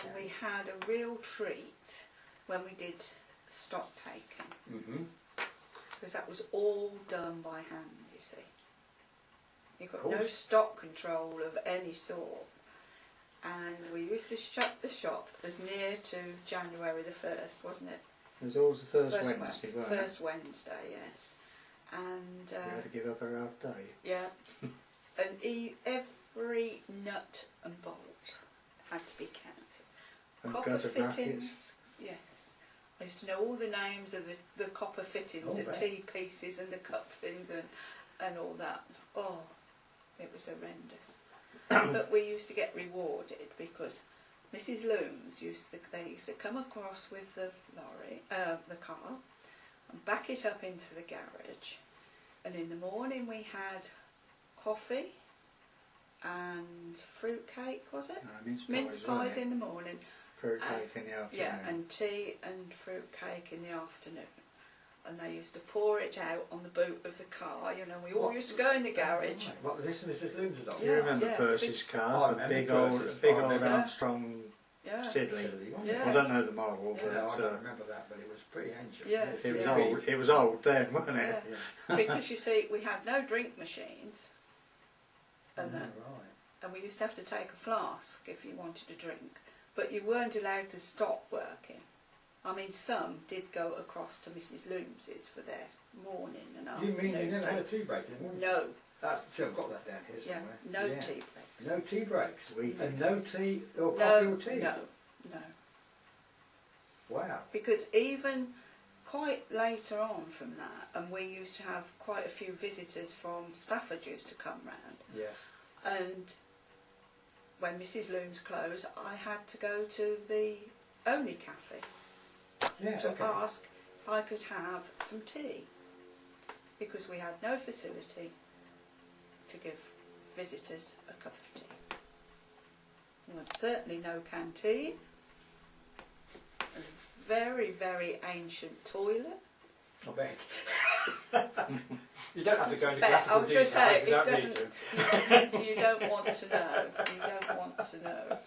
And we had a real treat when we did stock taking. Because that was all done by hand, you see. You've got no stock control of any sort. And we used to shut the shop as near to January the 1st, wasn't it? It was always the first Wednesday, wasn't it? First Wednesday, yes. And you had to give up a half day. Yeah. And every nut and bolt had to be counted. And Copper fittings, brackets. Yes. I used to know all the names of the copper fittings, the T pieces and the cup things and all that. Oh, it was horrendous. But we used to get rewarded because Mrs. Looms they used to come across with the lorry, the car, and back it up into the garage. And in the morning we had coffee and fruit cake, was it? No, mince pies in the morning. Fruit cake in the afternoon. Yeah, and tea and fruit cake in the afternoon. And they used to pour it out on the boot of the car, you know, we all used to go in the garage. What was this Mrs. Looms' adopted? You remember Percy's car, the big old Armstrong Siddeley. Yes. I don't know the model, but I don't remember that, but it was pretty ancient. Yes, it was old. It was old then, wasn't it? Yeah. Because you see, we had no drink machines, and and we used to have to take a flask if you wanted to drink, but you weren't allowed to stop working. I mean, some did go across to Mrs. Looms's for their morning and afternoon. Do you mean you never had a tea break in the morning? No. See, I've got that down here somewhere. No tea breaks. No tea breaks? And no tea or no, coffee or tea? No. Wow. Because even quite later on from that, and we used to have quite a few visitors from Stafford used to come round. Yes. And when Mrs. Looms closed, I had to go to the Olney cafe to ask if I could have some tea, because we had no facility to give visitors a cup of tea. There was certainly no canteen, a very, very ancient toilet. I bet. You don't have to go into I was going to say, it doesn't. You don't want to know. You don't want to know.